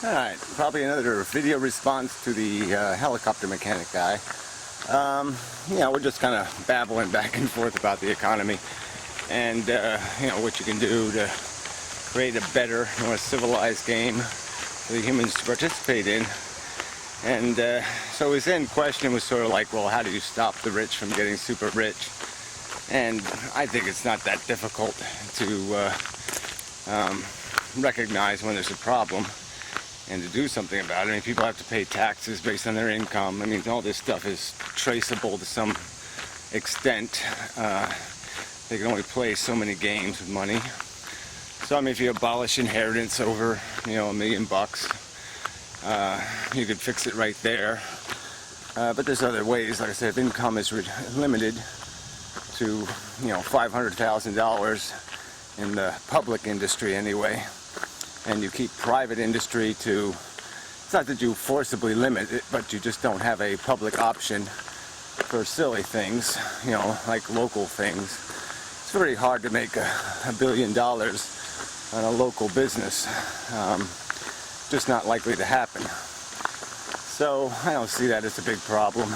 Alright, probably another video response to the helicopter mechanic guy. We're just kind of babbling back and forth about the economy and, what you can do to create a better, more civilized game for the humans to participate in. And so his end question was sort of like, well, how do you stop the rich from getting super rich? And I think it's not that difficult to recognize when there's a problem and to do something about it. I mean, people have to pay taxes based on their income. I mean, all this stuff is traceable to some extent. They can only play so many games with money. So, I mean, if you abolish inheritance over, $1 million, you could fix it right there. But there's other ways. Like I said, if income is limited to, $500,000 in the public industry anyway, and you keep private industry to, it's not that you forcibly limit it, but you just don't have a public option for silly things, like local things. It's very hard to make $1 billion on a local business. Just not likely to happen. So I don't see that as a big problem.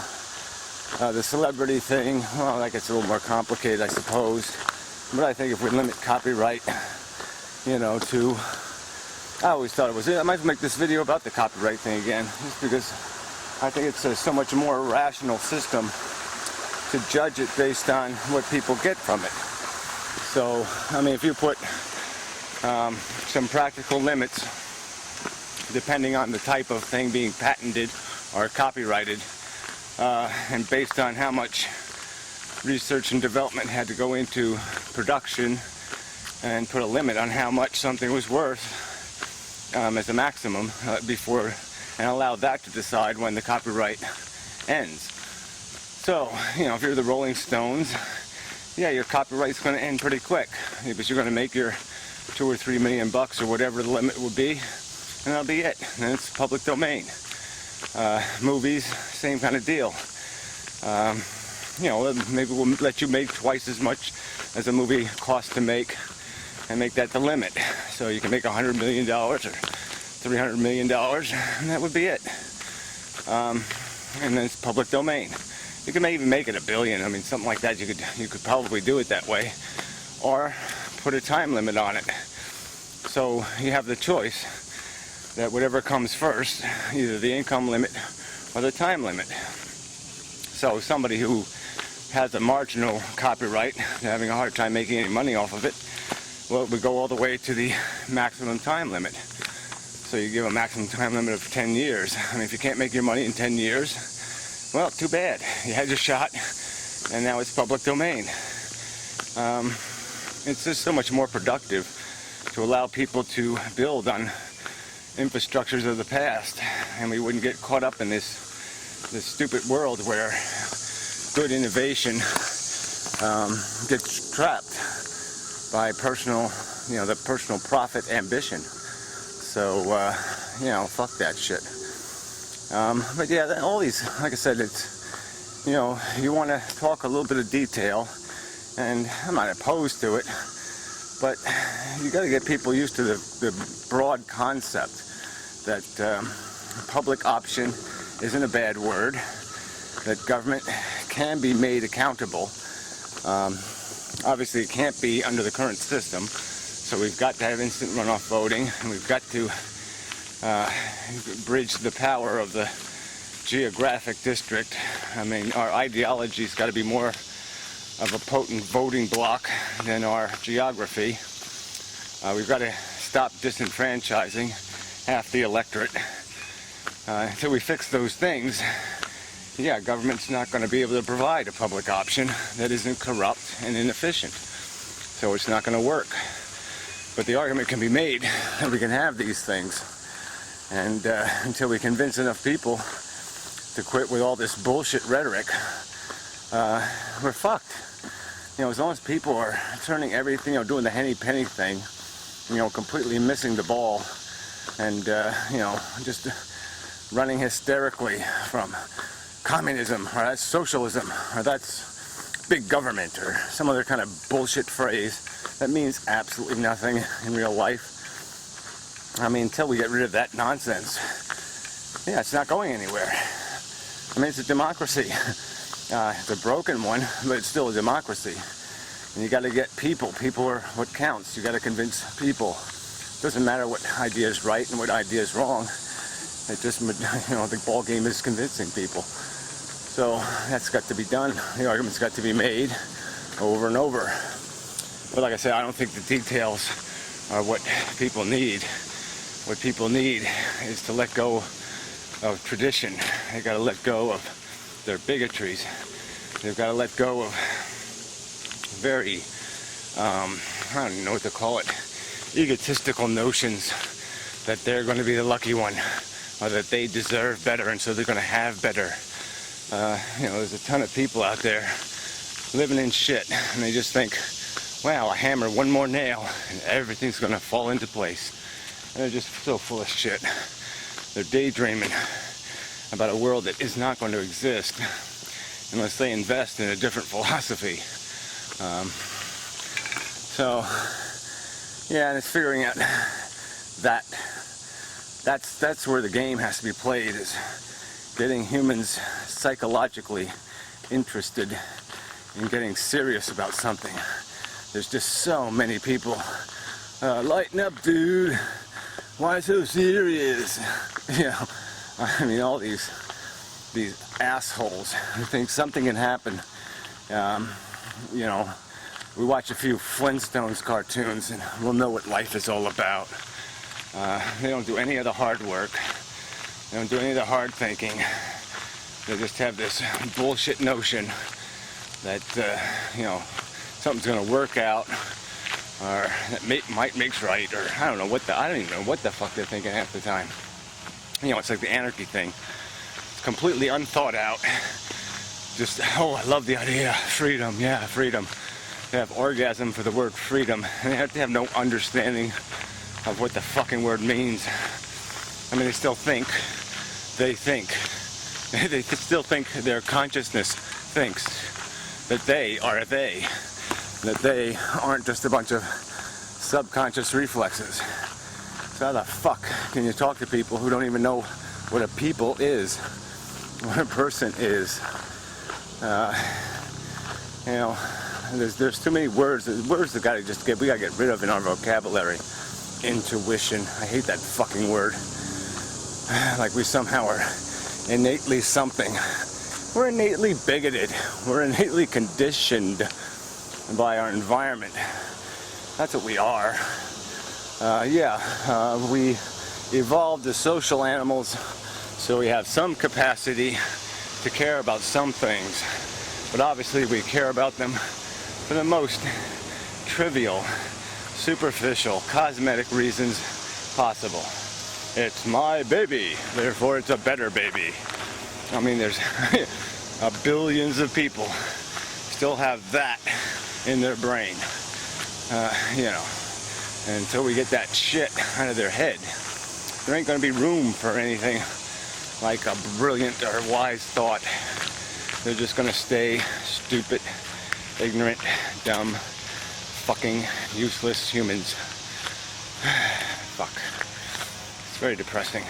The celebrity thing, well, that gets a little more complicated, I suppose. But I think if we limit copyright, to, I always thought it was, I might make this video about the copyright thing again, just because I think it's a so much more rational system to judge it based on what people get from it. So, I mean, if you put some practical limits, depending on the type of thing being patented or copyrighted, and based on how much research and development had to go into production, and put a limit on how much something was worth as a maximum before, and allow that to decide when the copyright ends. So, if you're the Rolling Stones, yeah, your copyright's going to end pretty quick, because you're going to make your $2 or $3 million or whatever the limit would be, and that'll be it. And it's public domain. Movies, same kind of deal. Maybe we'll let you make twice as much as a movie costs to make, and make that the limit. So you can make $100 million or $300 million, and that would be it. And then it's public domain. You can even make it $1 billion. I mean, something like that. You could probably do it that way, or put a time limit on it. So you have the choice that whatever comes first, either the income limit or the time limit. So somebody who has a marginal copyright, having a hard time making any money off of it, well, it would go all the way to the maximum time limit. So you give a maximum time limit of 10 years. I mean, if you can't make your money in 10 years, well, too bad. You had your shot, and now it's public domain. It's just so much more productive to allow people to build on infrastructures of the past, and we wouldn't get caught up in this stupid world where good innovation gets trapped by personal, the personal profit ambition. So, fuck that shit. But yeah, all these, like I said, it's, you want to talk a little bit of detail, and I'm not opposed to it, but you got to get people used to the broad concept that public option isn't a bad word, that government can be made accountable. Obviously, it can't be under the current system, so we've got to have instant runoff voting, and we've got to bridge the power of the geographic district. I mean, our ideology's got to be more of a potent voting bloc than our geography. We've got to stop disenfranchising half the electorate. Until we fix those things, yeah, government's not going to be able to provide a public option that isn't corrupt and inefficient. So it's not going to work. But the argument can be made that we can have these things. And until we convince enough people to quit with all this bullshit rhetoric, we're fucked. As long as people are turning everything, doing the henny penny thing, completely missing the ball, and, just running hysterically from communism, or that's socialism, or that's big government, or some other kind of bullshit phrase that means absolutely nothing in real life. I mean, until we get rid of that nonsense, yeah, it's not going anywhere. I mean, it's a democracy. It's a broken one, but it's still a democracy. And you got to get people. People are what counts. You got to convince people. It doesn't matter what idea is right and what idea is wrong. It just, the ball game is convincing people. So that's got to be done. The argument's got to be made over and over. But like I said, I don't think the details are what people need. What people need is to let go of tradition. They got to let go of their bigotries. They've got to let go of very, I don't even know what to call it, egotistical notions that they're going to be the lucky one, or that they deserve better and so they're going to have better. There's a ton of people out there living in shit, and they just think, wow, I hammer one more nail and everything's going to fall into place. And they're just so full of shit. They're daydreaming about a world that is not going to exist unless they invest in a different philosophy. And it's figuring out that that's where the game has to be played, is getting humans psychologically interested in getting serious about something. There's just so many people, lighten up, dude, why so serious? I mean, all these assholes who think something can happen. We watch a few Flintstones cartoons and we'll know what life is all about. They don't do any of the hard work. They don't do any of the hard thinking. They just have this bullshit notion that, something's going to work out, or that might makes right, or I don't even know what the fuck they're thinking half the time. It's like the anarchy thing. It's completely unthought out. Just, I love the idea. Freedom, yeah, freedom. They have orgasm for the word freedom, and they have to have no understanding of what the fucking word means. I mean, they still think. They still think their consciousness thinks that they are they. That they aren't just a bunch of subconscious reflexes. So how the fuck can you talk to people who don't even know what a people is, what a person is? There's too many words. Words that we gotta get rid of in our vocabulary. Intuition. I hate that fucking word. Like we somehow are innately something. We're innately bigoted. We're innately conditioned by our environment. That's what we are. We evolved as social animals, so we have some capacity to care about some things. But obviously we care about them for the most trivial, superficial, cosmetic reasons possible. It's my baby, therefore it's a better baby. I mean, there's billions of people still have that in their brain. And until we get that shit out of their head, there ain't gonna be room for anything like a brilliant or wise thought. They're just gonna stay stupid, ignorant, dumb, fucking useless humans. Fuck. It's very depressing.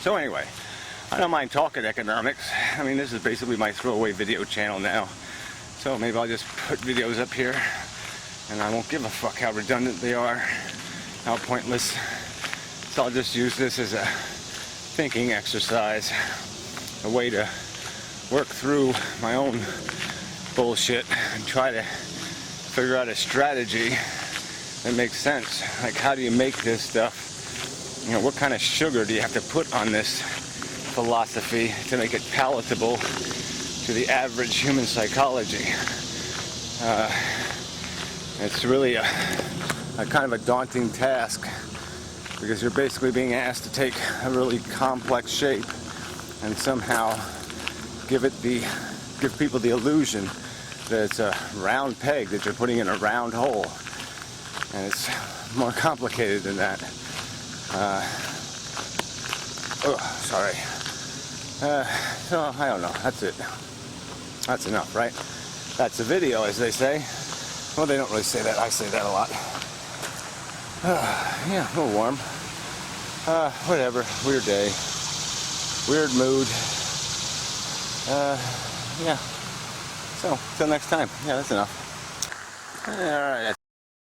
So anyway, I don't mind talking economics. I mean, this is basically my throwaway video channel now. So maybe I'll just put videos up here and I won't give a fuck how redundant they are, how pointless. So I'll just use this as a thinking exercise, a way to work through my own bullshit and try to figure out a strategy that makes sense. Like, how do you make this stuff? What kind of sugar do you have to put on this philosophy to make it palatable to the average human psychology? It's really a kind of a daunting task, because you're basically being asked to take a really complex shape and somehow give people the illusion that it's a round peg that you're putting in a round hole. And it's more complicated than that. Sorry. So, I don't know. That's it. That's enough, right? That's a video, as they say. Well, they don't really say that. I say that a lot. Yeah, a little warm. Whatever. Weird day. Weird mood. Yeah. So, till next time. Yeah, that's enough. Alright,